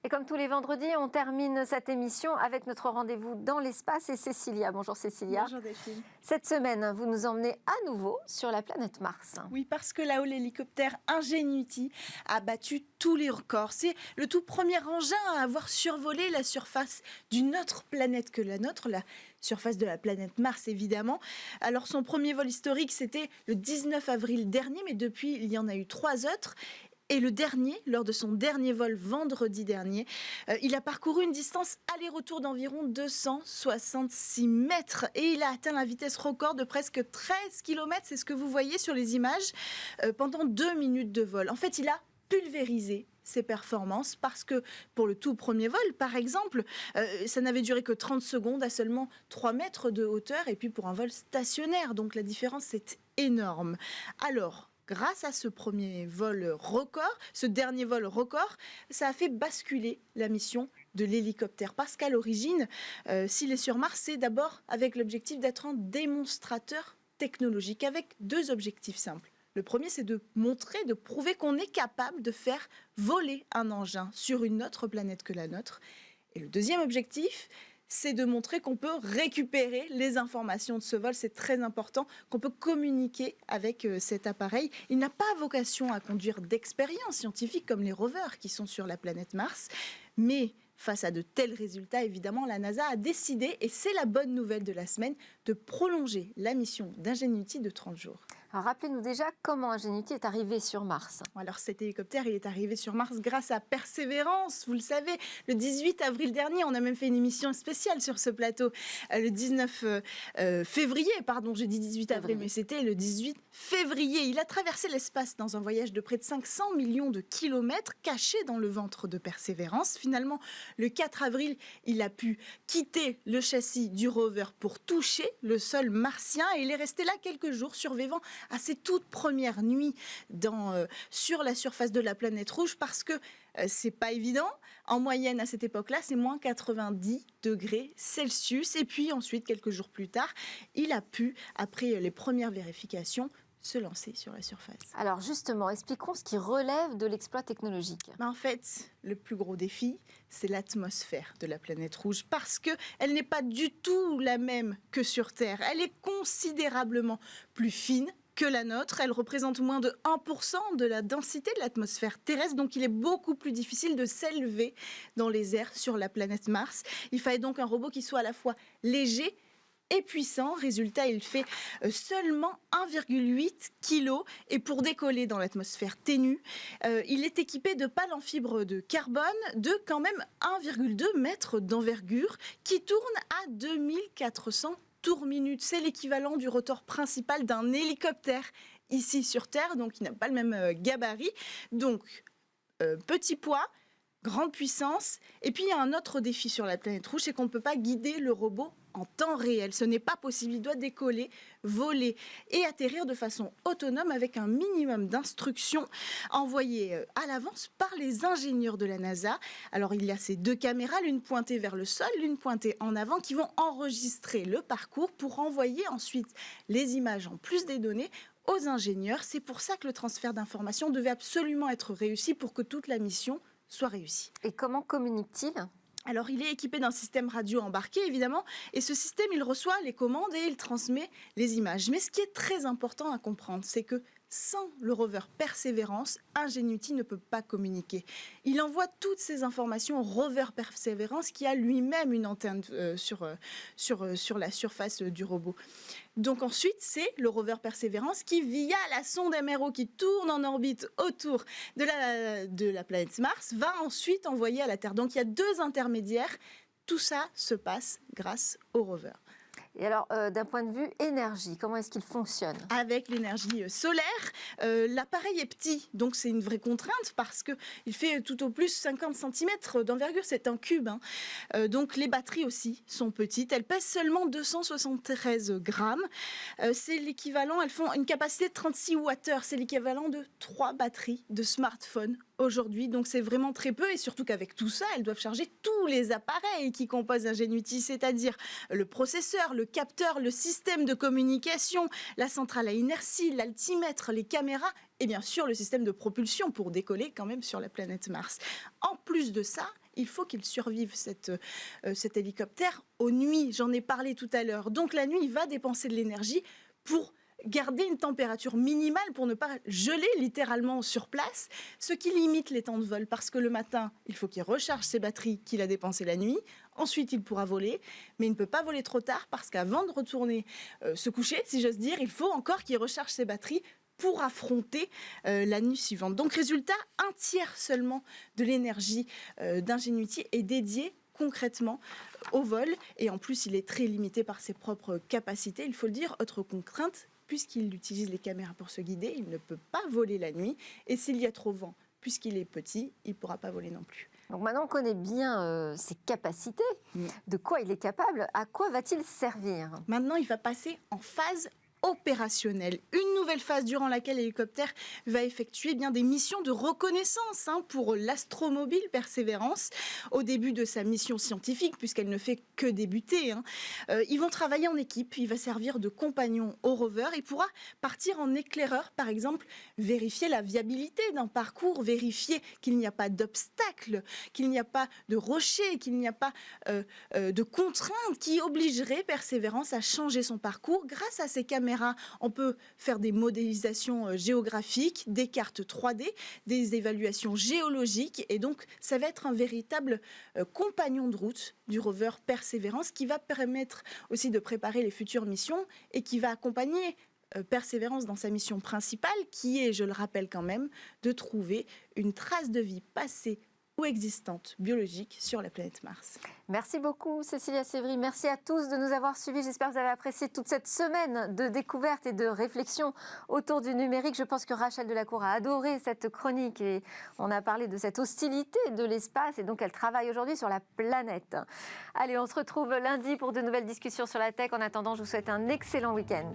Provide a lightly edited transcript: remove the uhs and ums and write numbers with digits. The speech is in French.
Et comme tous les vendredis, on termine cette émission avec notre rendez-vous dans l'espace et Cécilia. Bonjour Cécilia. Bonjour Delphine. Cette semaine, vous nous emmenez à nouveau sur la planète Mars. Oui, parce que là-haut, l'hélicoptère Ingenuity a battu tous les records. C'est le tout premier engin à avoir survolé la surface d'une autre planète que la nôtre, la surface de la planète Mars évidemment. Alors son premier vol historique, c'était le 19 avril dernier, mais depuis, il y en a eu 3 autres. Et le dernier, lors de son dernier vol vendredi dernier, il a parcouru une distance aller-retour d'environ 266 mètres et il a atteint la vitesse record de presque 13 km, c'est ce que vous voyez sur les images, pendant 2 minutes de vol. En fait, il a pulvérisé ses performances parce que pour le tout premier vol, par exemple, ça n'avait duré que 30 secondes à seulement 3 mètres de hauteur et puis pour un vol stationnaire. Donc la différence, c'est énorme. Alors, grâce à ce premier vol record, ce dernier vol record, ça a fait basculer la mission de l'hélicoptère. Parce qu'à l'origine, s'il est sur Mars, c'est d'abord avec l'objectif d'être un démonstrateur technologique, avec 2 objectifs simples. Le premier, c'est de montrer, de prouver qu'on est capable de faire voler un engin sur une autre planète que la nôtre. Et le deuxième objectif, c'est de montrer qu'on peut récupérer les informations de ce vol. C'est très important, qu'on peut communiquer avec cet appareil. Il n'a pas vocation à conduire d'expériences scientifiques comme les rovers qui sont sur la planète Mars. Mais face à de tels résultats, évidemment, la NASA a décidé, et c'est la bonne nouvelle de la semaine, de prolonger la mission d'Ingenuity de 30 jours. Alors rappelez-nous déjà comment Ingenuity est arrivé sur Mars. Alors cet hélicoptère, il est arrivé sur Mars grâce à Persévérance, vous le savez. Le 18 avril dernier, on a même fait une émission spéciale sur ce plateau. Le 19 février, pardon, j'ai dit 18 avril, mais c'était le 18 février. Il a traversé l'espace dans un voyage de près de 500 millions de kilomètres, caché dans le ventre de Persévérance. Finalement, le 4 avril, il a pu quitter le châssis du rover pour toucher le sol martien. Et il est resté là quelques jours, survivant à ses toutes premières nuits sur la surface de la planète rouge, parce que c'est pas évident. En moyenne, à cette époque-là, c'est moins 90 degrés Celsius. Et puis ensuite, quelques jours plus tard, il a pu, après les premières vérifications, se lancer sur la surface. Alors justement, expliquons ce qui relève de l'exploit technologique. En fait, le plus gros défi, c'est l'atmosphère de la planète rouge, parce qu'elle n'est pas du tout la même que sur Terre. Elle est considérablement plus fine que la nôtre. Elle représente moins de 1% de la densité de l'atmosphère terrestre, donc il est beaucoup plus difficile de s'élever dans les airs sur la planète Mars. Il fallait donc un robot qui soit à la fois léger et puissant. Résultat, il fait seulement 1,8 kg. Et pour décoller dans l'atmosphère ténue, il est équipé de pales en fibre de carbone de quand même 1,2 mètre d'envergure qui tourne à 2400 tours minute. C'est l'équivalent du rotor principal d'un hélicoptère ici sur Terre, donc il n'a pas le même gabarit. Donc, petit poids, grande puissance. Et puis, il y a un autre défi sur la planète rouge, c'est qu'on ne peut pas guider le robot en temps réel. Ce n'est pas possible. Il doit décoller, voler et atterrir de façon autonome avec un minimum d'instructions envoyées à l'avance par les ingénieurs de la NASA. Alors, il y a ces 2 caméras, l'une pointée vers le sol, l'une pointée en avant, qui vont enregistrer le parcours pour envoyer ensuite les images en plus des données aux ingénieurs. C'est pour ça que le transfert d'informations devait absolument être réussi pour que toute la mission soit réussie. Et comment communique-t-il ? Alors, il est équipé d'un système radio embarqué, évidemment, et ce système, il reçoit les commandes et il transmet les images. Mais ce qui est très important à comprendre, c'est que sans le rover Persévérance, Ingenuity ne peut pas communiquer. Il envoie toutes ces informations au rover Persévérance qui a lui-même une antenne sur la surface du robot. Donc ensuite, c'est le rover Persévérance qui, via la sonde MRO qui tourne en orbite autour de la planète Mars, va ensuite envoyer à la Terre. Donc il y a 2 intermédiaires. Tout ça se passe grâce au rover. Et alors, d'un point de vue énergie, comment est-ce qu'il fonctionne ? Avec l'énergie solaire, l'appareil est petit, donc c'est une vraie contrainte parce qu'il fait tout au plus 50 cm d'envergure, c'est un cube. Donc les batteries aussi sont petites, elles pèsent seulement 273 grammes. C'est l'équivalent, elles font une capacité de 36 Wh, c'est l'équivalent de 3 batteries de smartphone aujourd'hui, donc c'est vraiment très peu, et surtout qu'avec tout ça, elles doivent charger tous les appareils qui composent Ingenuity, c'est-à-dire le processeur, le capteur, le système de communication, la centrale à inertie, l'altimètre, les caméras et bien sûr le système de propulsion pour décoller quand même sur la planète Mars. En plus de ça, il faut qu'il survive cet hélicoptère aux nuits. J'en ai parlé tout à l'heure. Donc la nuit, il va dépenser de l'énergie pour garder une température minimale pour ne pas geler littéralement sur place, ce qui limite les temps de vol parce que le matin, il faut qu'il recharge ses batteries qu'il a dépensées la nuit. Ensuite, il pourra voler, mais il ne peut pas voler trop tard parce qu'avant de retourner se coucher, si j'ose dire, il faut encore qu'il recharge ses batteries pour affronter la nuit suivante. Donc résultat, 1/3 seulement de l'énergie d'Ingenuity est dédiée concrètement au vol et en plus il est très limité par ses propres capacités, il faut le dire. Autre contrainte, puisqu'il utilise les caméras pour se guider, il ne peut pas voler la nuit et s'il y a trop vent, puisqu'il est petit, il ne pourra pas voler non plus. Donc maintenant on connaît bien ses capacités, de quoi il est capable, à quoi va-t-il servir? Maintenant il va passer en phase opérationnelle. Une nouvelle phase durant laquelle l'hélicoptère va effectuer bien des missions de reconnaissance pour l'astromobile Persévérance au début de sa mission scientifique puisqu'elle ne fait que débuter. Ils vont travailler en équipe, il va servir de compagnon au rover, il pourra partir en éclaireur par exemple, vérifier la viabilité d'un parcours, vérifier qu'il n'y a pas d'obstacles, qu'il n'y a pas de rochers, qu'il n'y a pas de contraintes qui obligeraient Persévérance à changer son parcours. Grâce à ces caméras, on peut faire des modélisations géographiques, des cartes 3D, des évaluations géologiques et donc ça va être un véritable compagnon de route du rover Persévérance qui va permettre aussi de préparer les futures missions et qui va accompagner Persévérance dans sa mission principale qui est, je le rappelle quand même, de trouver une trace de vie passée ou existante biologique sur la planète Mars. Merci beaucoup Cécilia Sévry, merci à tous de nous avoir suivis. J'espère que vous avez apprécié toute cette semaine de découverte et de réflexion autour du numérique. Je pense que Rachel Delacour a adoré cette chronique et on a parlé de cette hostilité de l'espace et donc elle travaille aujourd'hui sur la planète. Allez, on se retrouve lundi pour de nouvelles discussions sur la tech. En attendant, je vous souhaite un excellent week-end.